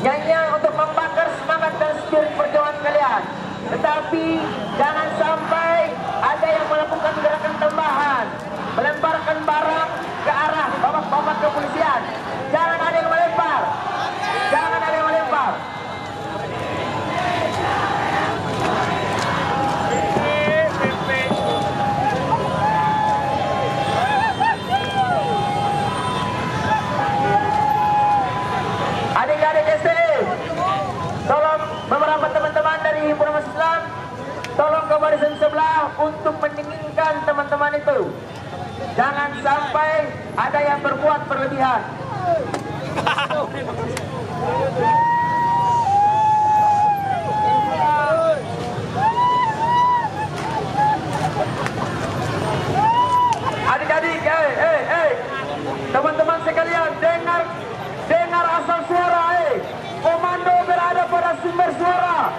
nyanyian untuk membakar semangat dan spirit perjuangan kalian. Tetapi jangan sampai ada yang melakukan gerakan tambahan, melemparkan barang ke arah bapak-bapak kepolisian. Jangan ada yang melempar. Jangan ada yang melempar. Adik-adik STM, tolong beberapa teman-teman dari himpunan mahasiswa Islam, tolong ke barisan sebelah untuk mendinginkan teman-teman itu. Jangan sampai ada yang berbuat berlebihan. Adik-adik, teman-teman sekalian, dengar asal suara, komando berada pada sumber suara.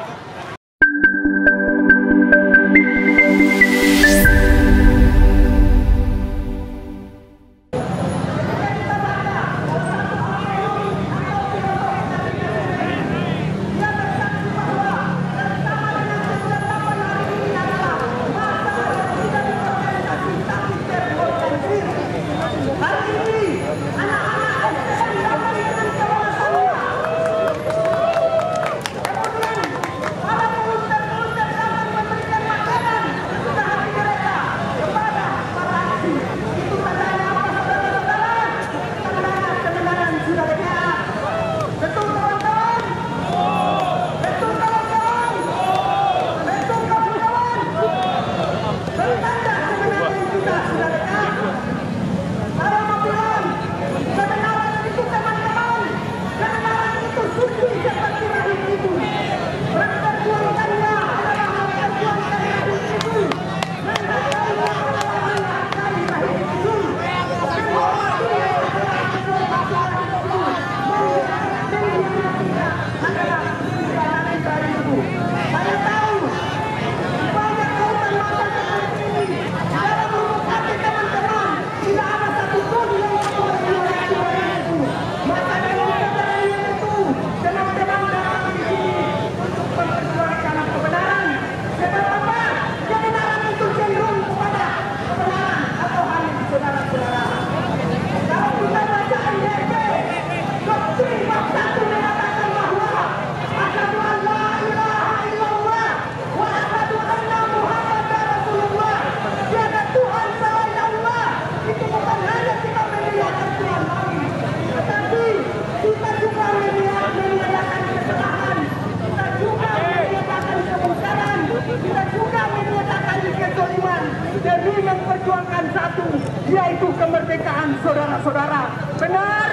Yaitu kemerdekaan saudara-saudara. Benar?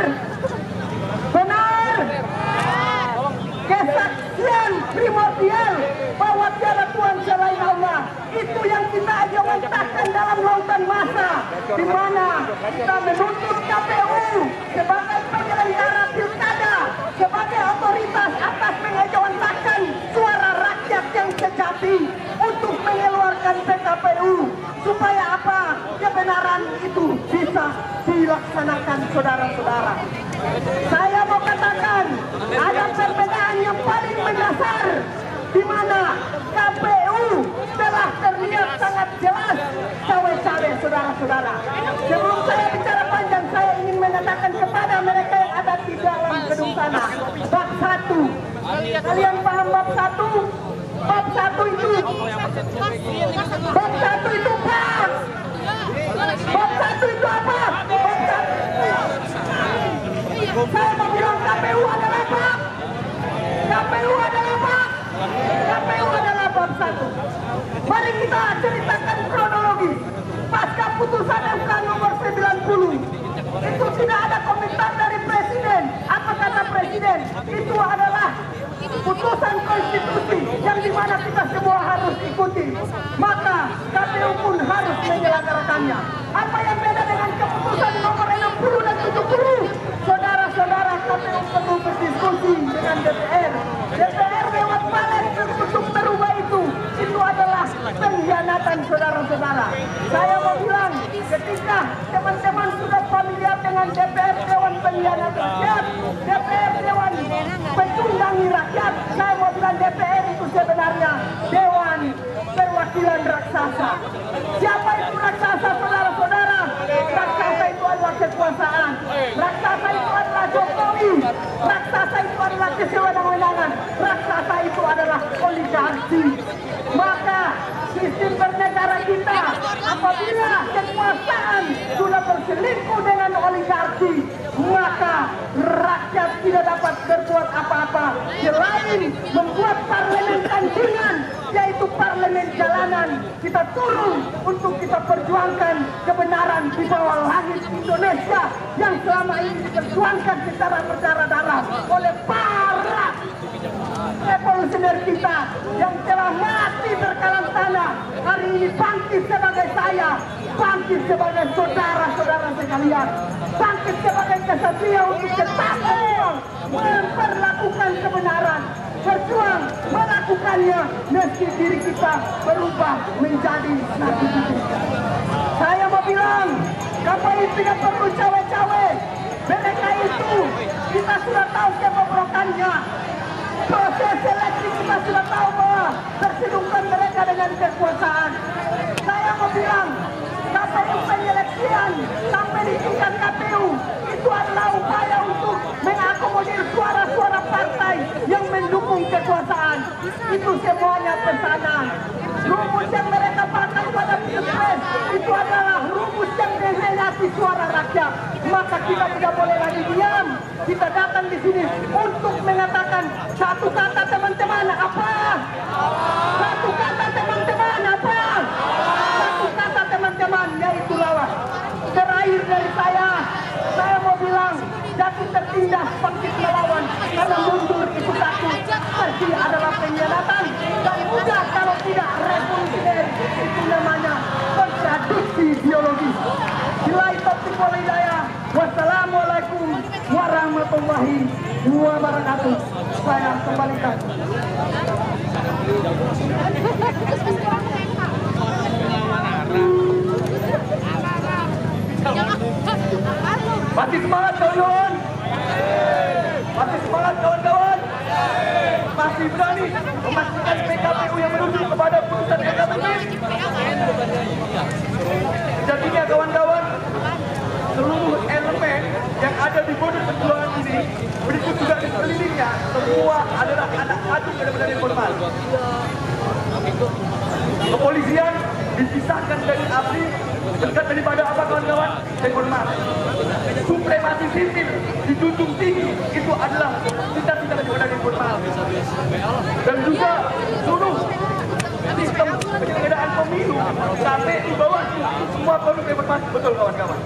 Benar? Kesaksian primordial bahwa tiada Tuhan selain Allah, itu yang kita ajawantahkan dalam lautan massa, di mana kita menuntut KPU sebagai penyelenggara pilkada, sebagai otoritas atas mengajawantahkan suara rakyat yang sejati untuk mengeluarkan PKPU. Supaya apa? Kebenaran itu bisa dilaksanakan, saudara-saudara. Saya mau katakan ada perbedaan yang paling mendasar, di mana KPU telah terlihat sangat jelas cawe-cawe, saudara-saudara. Sebelum saya bicara panjang, saya ingin mengatakan kepada mereka yang ada di dalam gedung sana, bab 1. Kalian paham bab 1? Bab 1 itu bab. Bab 1 itu apa? Bab 1. Saya mau bilang KPU adalah bab. KPU adalah bab. KPU adalah bab 1. Mari kita ceritakan kronologi. Pasca putusan MK nomor 90, itu tidak ada komentar dari Presiden. Apa kata Presiden? Itu adalah putusan konstitusi yang dimana kita semua harus ikuti. Maka KPU pun harus menyelenggarakannya. Apa yang beda dengan keputusan nomor 60 dan 70? Saudara-saudara, KPU perlu berdiskusi dengan DPR. DPR lewat balik untuk merubah itu. Itu adalah pengkhianatan, saudara-saudara. Saya mau bilang, ketika teman-teman sudah familiar dengan DPR Dewan Pengkhianat Rakyat, DPR Dewan Pentung tidak dapat berbuat apa-apa selain membuat parlemen tandingan, yaitu parlemen jalanan. Kita turun untuk kita perjuangkan kebenaran di bawah langit Indonesia yang selama ini diperjuangkan secara berdarah-darah oleh para revolusioner kita yang telah mati berkalang tanah. Hari ini bangkit sebagai saya, bangkit sebagai saudara-saudara sekalian, bangkit sebagai kesatria untuk tetap memperlakukan kebenaran, berjuang melakukannya meski diri kita berubah menjadi satu titik. Saya mau bilang, kapal ini tidak perlu cawe-cawe. Mereka itu kita sudah tahu kebobrokannya. Proses seleksi kita sudah tahu bahwa tersidungkan mereka dengan kekuasaan. Saya mau bilang, KPU penyeleksian sampai di tingkat KPU itu adalah upaya untuk mengakomodir suara-suara partai yang mendukung kekuasaan. Itu semuanya pesanan. Rumus yang mereka pakai pada pilpres itu adalah rumus yang mengkhianati suara rakyat. Maka kita tidak boleh lagi diam. Kita datang di sini untuk mengatakan satu kata, teman-teman, apa? Satu kata, teman-teman, apa? Satu kata, teman-teman, yaitu lawan. Terakhir dari saya mau bilang, jangan tertindas bangkit melawan, karena mundur itu takut pasti adalah pengkhianatan, dan mudah kalau tidak revolusioner. Itu namanya kontradiksi biologis. Bila topik walhidayah. Wassalamualaikum warahmatullahi wabarakatuh. Saya kembalikan. Masih semangat kawan-kawan? Masih semangat kawan-kawan? Masih berani memastikan PKPU yang menuju kepada putusan PKPU? Jadinya kawan-kawan, seluruh elemen yang ada di Bodi Perjuangan ini, berikut juga di sekelilingnya, semua adalah anak adu benar-benar informal. Kepolisian dipisahkan dari ABRI, dekat daripada apa kawan-kawan? Informal. Supremasi sipil dijunjung tinggi, itu adalah cita-cita daripada informal. Dan juga seluruh sistem penyelenggaraan pemilu sampai di bawah semua produk informasi, betul kawan-kawan.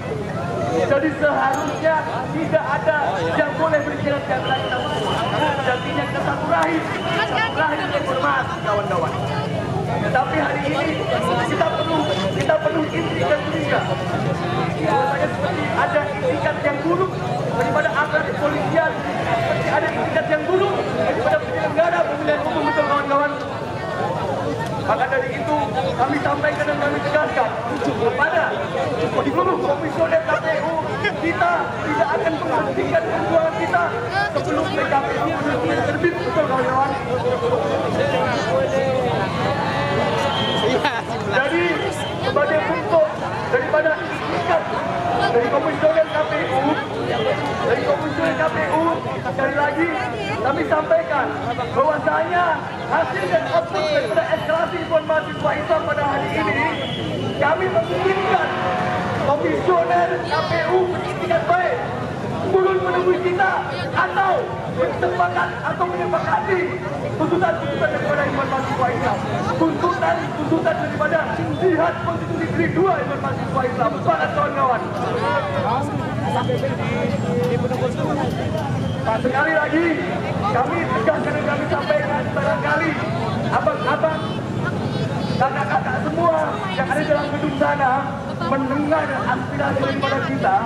Jadi seharusnya tidak ada yang boleh berkhianat di antara kita semua. Jadinya kita satu rahim informasi kawan-kawan. Tetapi hari ini kita perlu intikan juga. Bahwasanya seperti ada intikan yang buruk daripada aparat kepolisian, seperti ada intikan yang buruk daripada penyelenggara pemilihan umum, betul kawan-kawan. Maka dari itu kami sampaikan dan kami tegaskan kepada seluruh komisioner KPU, kita tidak akan menghentikan perjuangan kita sebelum PKPU benar-benar terbit, betul kawan-kawan. Jadi sebagai bentuk daripada ikat dari komisioner KPU, sekali lagi kami sampaikan bahwasanya hasil dan output daripada eskalasi mahasiswa Islam pada hari ini, kami menginginkan komisioner KPU beritikat baik turun menemui kita atau bersepakat atau menyepakati tuntutan-tuntutan daripada Iman Mahasiswa Islam, tuntutan daripada jihad konstitusi jilid 2 Iman Mahasiswa Islam. Semangat kawan-kawan. Sekali lagi kami tegaskan dan kami sampaikan, barangkali abang-abang, kakak-kakak semua yang ada dalam gedung sana mendengar aspirasi daripada kita,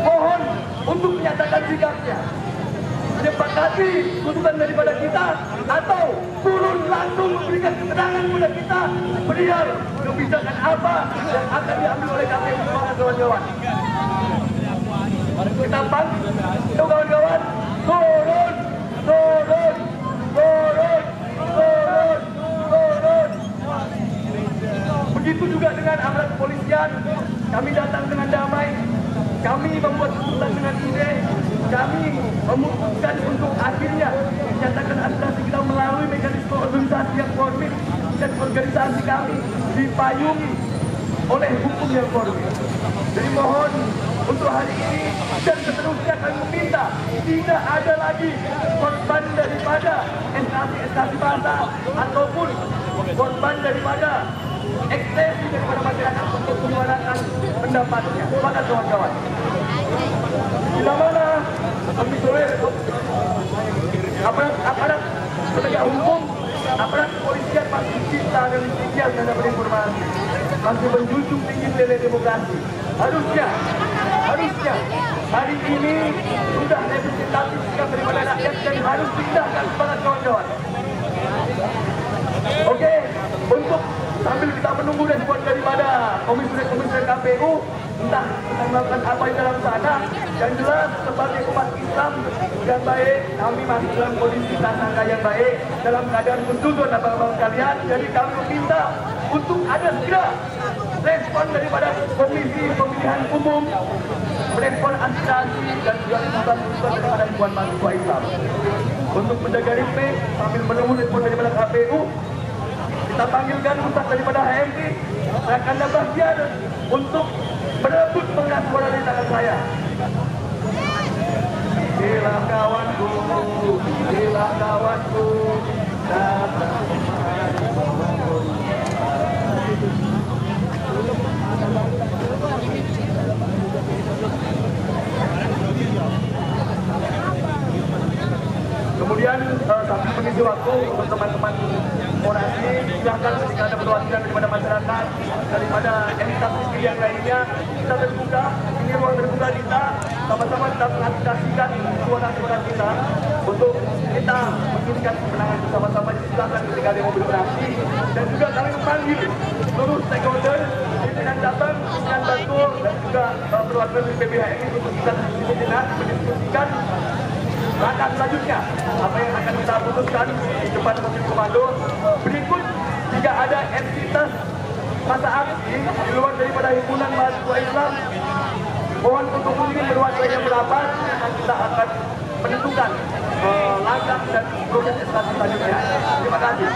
mohon untuk menyatakan sikapnya, menyepakati tuntutan daripada kita, atau turun langsung memberikan keterangan kepada kita perihal kebijakan apa yang akan diambil oleh KPU. Semangat kawan-kawan. Kita bangkit, kawan-kawan, turun. Begitu juga dengan aparat kepolisian, kami datang dengan damai, kami membuat keputusan dengan ide, kami memutuskan untuk akhirnya menyatakan aspirasi kita melalui mekanisme organisasi yang formil, dan organisasi kami dipayungi oleh hukum yang formil. Jadi mohon untuk hari ini dan seterusnya kami meminta tidak ada lagi korban daripada eskalasi massa ataupun korban daripada ekspresi daripada masyarakat untuk menyuarakan pendapatnya. Maka kawan-kawan, bila mana kami sore aparat penegak hukum, aparat kepolisian masih cinta dan disiplin terhadap informasi, masih menjunjung tinggi nilai demokrasi. Harusnya hari ini sudah representatif sikap daripada rakyat dan harus dipindahkan kepada kawan-kawan. Oke, untuk sambil kita menunggu respon daripada komisioner KPU, entah kita melakukan apa di dalam sana, yang jelas sebagai umat Islam yang baik, kami masih dalam kondisi prasangka yang baik, dalam keadaan bertujuan abang-abang kalian. Jadi kami meminta untuk ada segera respon daripada Komisi Pemilihan Umum, merespon aspirasi dan juga tuntutan daripada ribuan mahasiswa Islam. Untuk menjaga ritme sambil menunggu respon daripada KPU, kita panggilkan ustaz daripada HMI akan bagian untuk merebut pengeras suara di tangan saya. Bila kawanku, datang. Kemudian sambil mengisi waktu untuk teman-teman orasi, silahkan jika ada perwakilan daripada masyarakat, daripada entitas sipil yang lainnya, kita terbuka, ini ruang terbuka kita, sama-sama kita mengaspirasikan suara kita untuk kita menginginkan kemenangan bersama-sama. Silahkan ketika ada mobil beraksi, dan juga kami memanggil seluruh stakeholder, pimpinan cabang, pimpinan Bantul, dan juga perwakilan dari PBHMI untuk kita mendiskusikan langkah selanjutnya apa yang akan kita putuskan di depan mobil komando. Berikut jika ada entitas masa aksi di luar daripada himpunan mahasiswa Islam, mohon untuk mengirim perwakilan yang merapat dan kita akan menentukan langkah dan proses eskalasi selanjutnya. Terima kasih.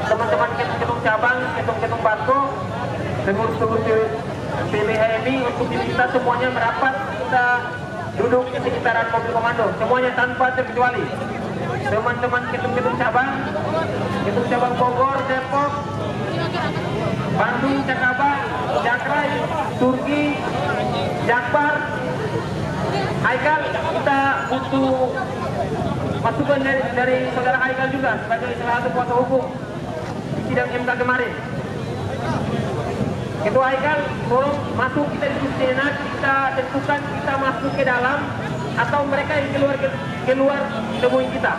Teman-teman ketum cabang, ketum Batu, pengurus-pengurus PBHMI untuk diminta semuanya merapat, kita duduk di sekitaran mobil komando, semuanya tanpa terkecuali. Teman-teman ketum cabang Bogor, Depok, Bandung, Jakarta, Jakrai, Turki, Jakbar, Haikal, kita butuh masukan dari saudara Haikal juga sebagai salah satu kuasa hukum di sidang MK kemarin. Ketua Haikal, tolong masuk, kita diskusi enak, kita tentukan kita masuk ke dalam atau mereka yang keluar temuin kita.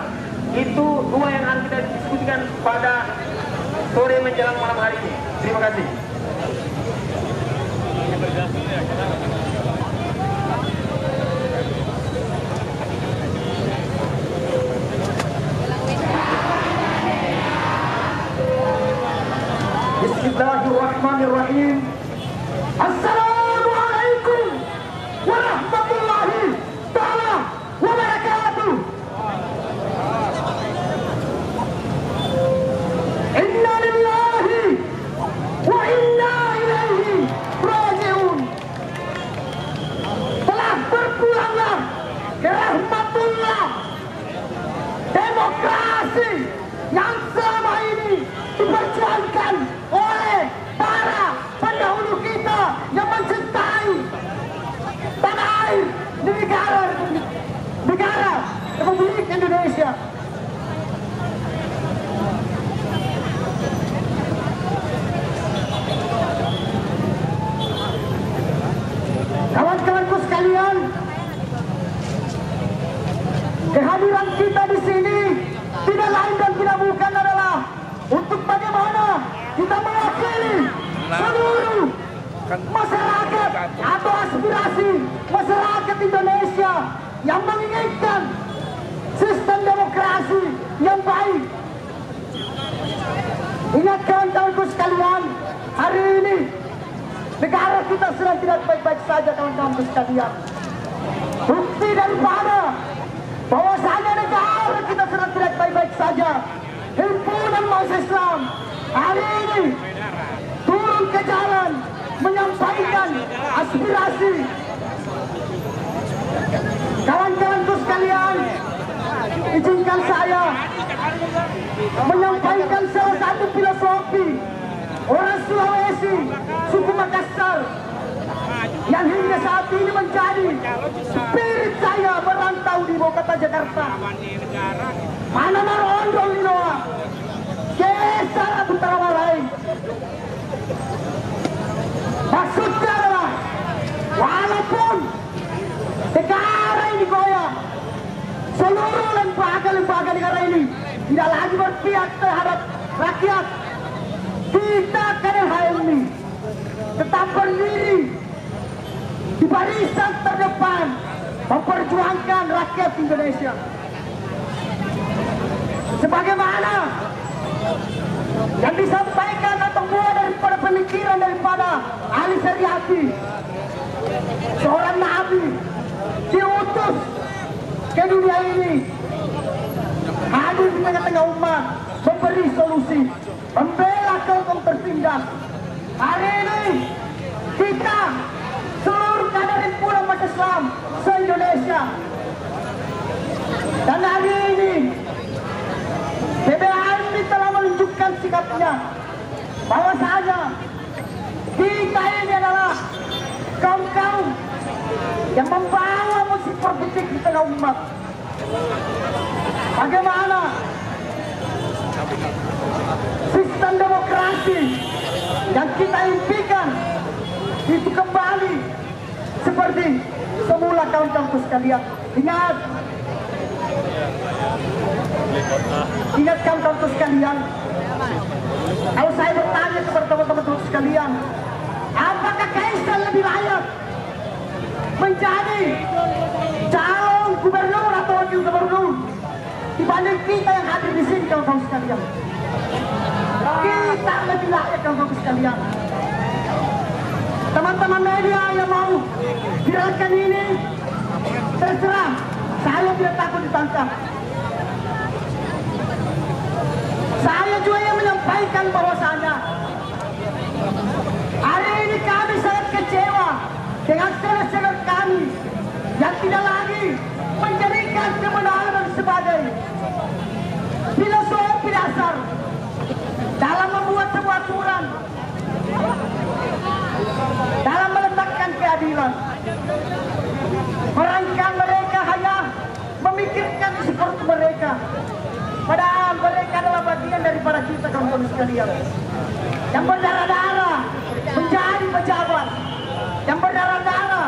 Itu dua yang harus kita diskusikan pada sore menjelang malam hari ini. Terima kasih. Bismillahirrahmanirrahim. Assalamualaikum warahmatullahi ta'ala wabarakatuh. Inna lillahi wa inna ilaihi raji'un. Telah berpulanglah ke rahmatullah demokrasi yang selama ini diperjuangkan oleh para pendahulu kita yang mencintai tanah air di negara Republik Indonesia. Kawan-kawanku sekalian, kehadiran kita di sini tidak lain dan tidak bukan adalah untuk bagaimana kita mewakili seluruh masyarakat atau aspirasi masyarakat Indonesia yang menginginkan sistem demokrasi yang baik. Ingat kawan-kawanku sekalian, hari ini negara kita sedang tidak baik-baik saja, kawan-kawanku sekalian. Bukti daripada bahwasanya negara kita sedang tidak baik-baik saja, himpunan mahasiswa Islam hari ini turun ke jalan menyampaikan aspirasi. Kawan-kawanku sekalian, izinkan saya menyampaikan salah satu filosofi orang Sulawesi, suku Makassar, yang hingga saat ini menjadi spirit saya merantau di ibu kota Jakarta. Mana marondol linoa, kesar Abu Tarawalai. Maksudnya adalah, walaupun negara ini goyah, seluruh lembaga negara ini tidak lagi berpihak terhadap rakyat, kita KDHMI tetap berdiri di barisan terdepan memperjuangkan rakyat Indonesia. Sebagaimana yang disampaikan atau buah daripada pemikiran daripada Ali Sariati, seorang nabi diutus ke dunia ini, hadir di tengah-tengah umat, memberi solusi, membela kaum tertindas. Hari ini kita seluruh kader himpunan umat Islam se-Indonesia, dan hari ini PBHMI telah menunjukkan sikapnya bahwasanya kita ini adalah kaum-kaum yang membawa musik politik di tengah umat. Bagaimana sistem demokrasi yang kita impikan itu kembali seperti semula, kawan-kawan sekalian. Ingat kawan-kawan sekalian, kalau saya bertanya kepada teman-teman sekalian, apakah Kaisar lebih layak menjadi calon gubernur atau wakil gubernur dibanding kita yang hadir di sini, kawan-kawan sekalian? Kita lebih layak, kawan-kawan sekalian. Teman-teman media yang mau viralkan ini, terserah, saya tidak takut ditangkap. Saya juga yang menyampaikan bahwasanya hari ini kami sangat kecewa dengan saudara-saudara kami yang tidak lagi menjadikan kebenaran sebagai filosofi dasar dalam membuat sebuah aturan, dalam meletakkan keadilan. Melainkan mereka hanya memikirkan seperti mereka, padahal mereka adalah bagian daripada kita, kawan-kawan sekalian, yang berdarah-darah menjadi pejabat, yang berdarah-darah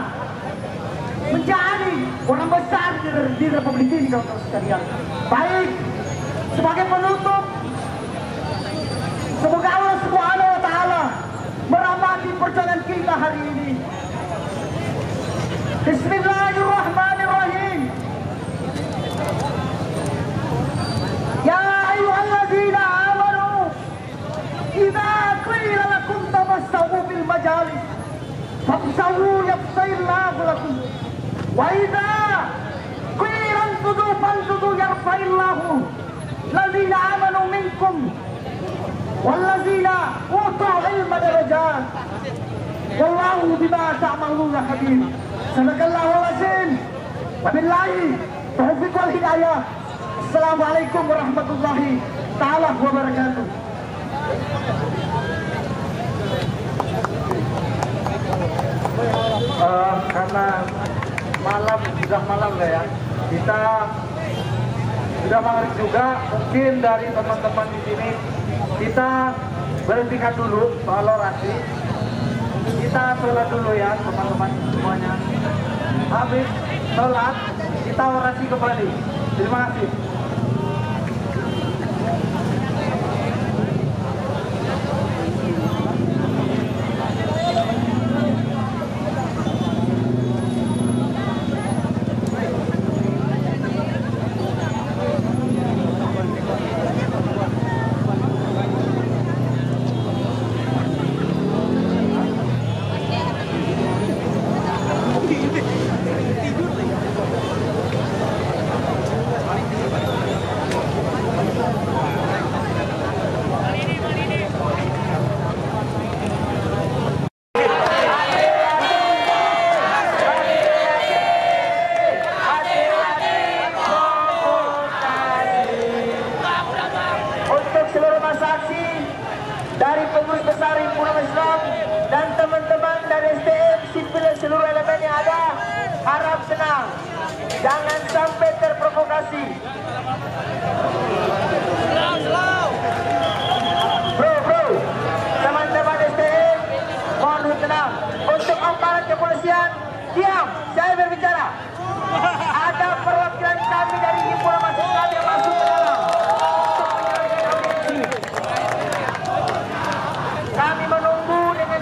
menjadi orang besar di Republik ini, kawan-kawan sekalian. Baik, sebagai penutup, semoga Allah Subhanahu wa Ta'ala merahmati perjalanan kita hari ini. Bismillahirrahmanirrahim. Ya ayyuhalladzina amanu idza qila lakum tamassahu bil majalis famsahu yafsahillahu lakum wa idza qila anfudu fanfudu yarfa'illahu alladzina amanu minkum walladzina utul ilma darajat wallahu bima ta'maluna khabir. Sadaqallahul azim. Wabillahi taufiq wal hidayah. Assalamualaikum warahmatullahi ta'ala wabarakatuh. Karena sudah malam ya, kita sudah maghrib juga. Mungkin dari teman-teman di sini kita berhentikan dulu soal orasi. Kita sholat dulu ya teman-teman semuanya. Habis sholat kita orasi kembali. Terima kasih. Jangan sampai terprovokasi. Bro, teman-teman STM, mohon tenang. Untuk aparat kepolisian, diam, saya berbicara. Ada perwakilan kami dari himpunan mahasiswa yang masuk ke dalam untuk menyelesaikan audiensi. Kami menunggu dengan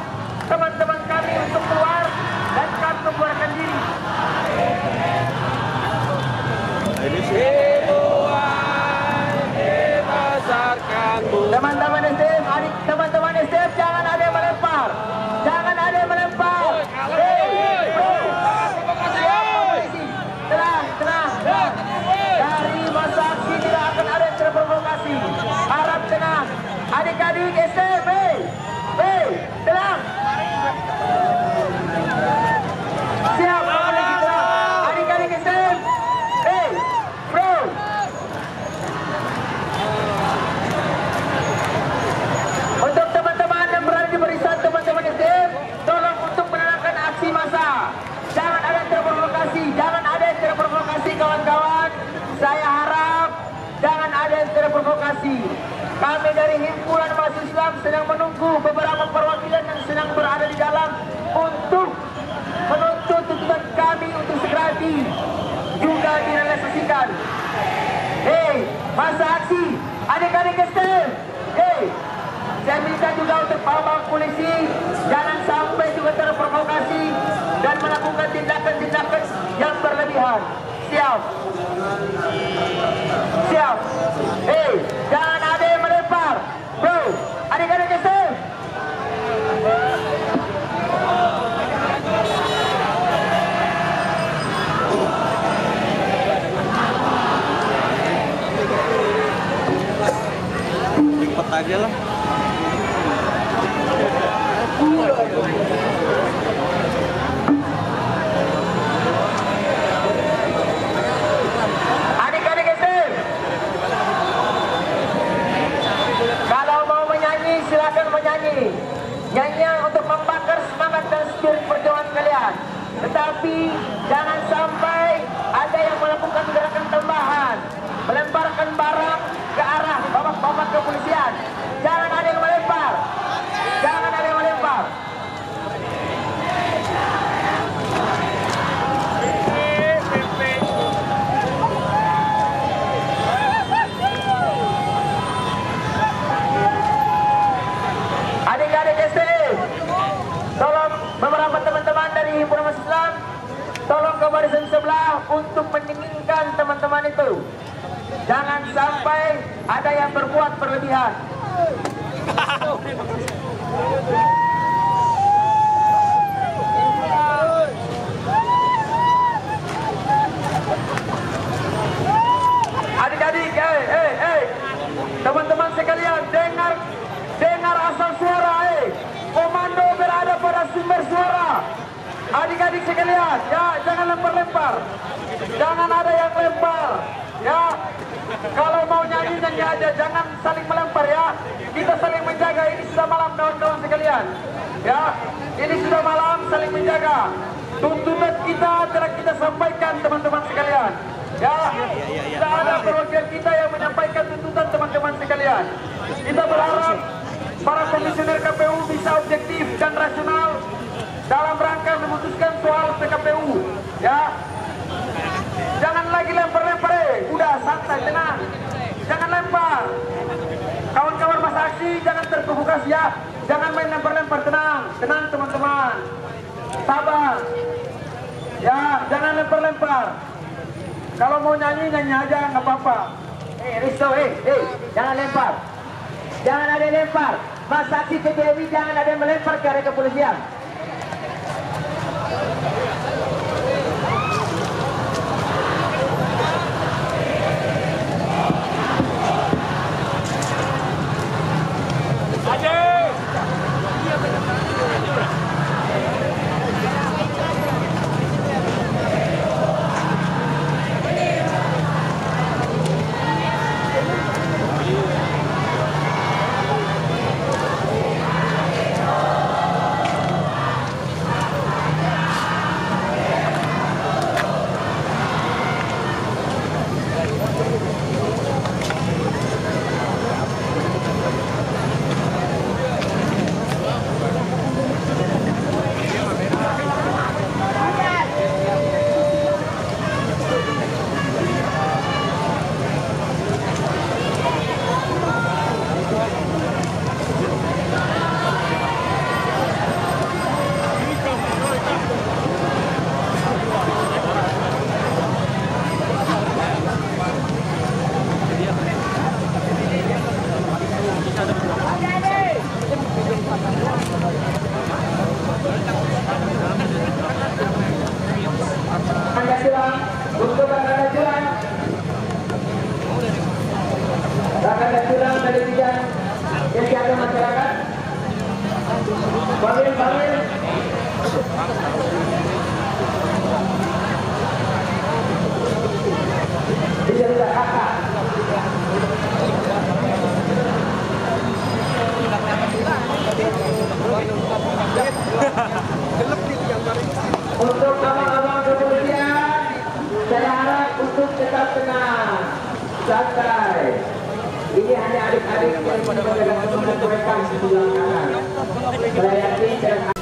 teman-teman kami untuk keluar dan kami membuarkan diri. Teman-teman STM, teman-teman STM, jangan ada yang melempar. Jangan ada yang melempar. Tenang. Dari masa aksi tidak akan ada yang terprovokasi. Harap tenang. Adik-adik STM, tenang. Siap, tenang. Adik-adik STM, bro. Untuk teman-teman yang berada di barisan teman-teman STM, tolong untuk menenangkan aksi massa. Jangan ada yang terprovokasi, kawan-kawan. Saya harap jangan ada yang terprovokasi. Kami dari himpunan mahasiswa Islam sedang menunggu beberapa perwakilan yang sedang berada di dalam untuk menuntut tuntutan kami untuk segera juga direalisasikan. Masa aksi, adik-adik STM, saya minta juga untuk para polisi jangan sampai juga terprovokasi dan melakukan tindakan-tindakan yang berlebihan. Siap. Jangan ada yang melempar. Bro, adik-adik STM. Cepet aja lah. Adik-adik STM, kalau mau menyanyi silakan menyanyi. Nyanyian untuk membakar semangat dan spirit perjuangan kalian. Tetapi jangan sampai ada yang melakukan gerakan tambahan, melemparkan barang ke arah bapak-bapak kepolisian. Jangan ada yang melempar. Adik-adik STM, tolong beberapa teman-teman dari himpunan mahasiswa Islam, tolong ke barisan sebelah untuk mendinginkan teman-teman itu. Jangan sampai ada yang berbuat berlebihan. Adik-adik, teman-teman sekalian, dengar asal suara, komando berada pada sumber suara. Adik-adik sekalian, ya jangan lempar-lempar, jangan ada yang lempar, ya. Kalau mau nyanyi aja, jangan saling melempar, ya. Kita saling menjaga. Ini sudah malam, kawan-kawan sekalian, ya. Ini sudah malam, saling menjaga. Tuntutan kita telah kita sampaikan, teman-teman sekalian, ya. Tidak ada perwakilan kita yang menyampaikan tuntutan, teman-teman sekalian. Kita berharap para komisioner KPU bisa objektif dan rasional dalam rangka memutuskan soal PKPU, ya. Jangan lagi lempar-lempar, udah santai, tenang. Jangan lempar. Kawan-kawan masa aksi jangan terprovokasi, ya. Jangan main lempar-lempar, tenang teman-teman. Sabar. Ya, jangan lempar-lempar. Kalau mau nyanyi aja, nggak apa-apa. Risto, jangan lempar. Jangan ada yang lempar. Masa aksi PKI jangan ada yang melempar ke area kepolisian. tenang, santai. Ini hanya adik-adik yang menjaga semangat mereka di sebelah kanan. Saya yakin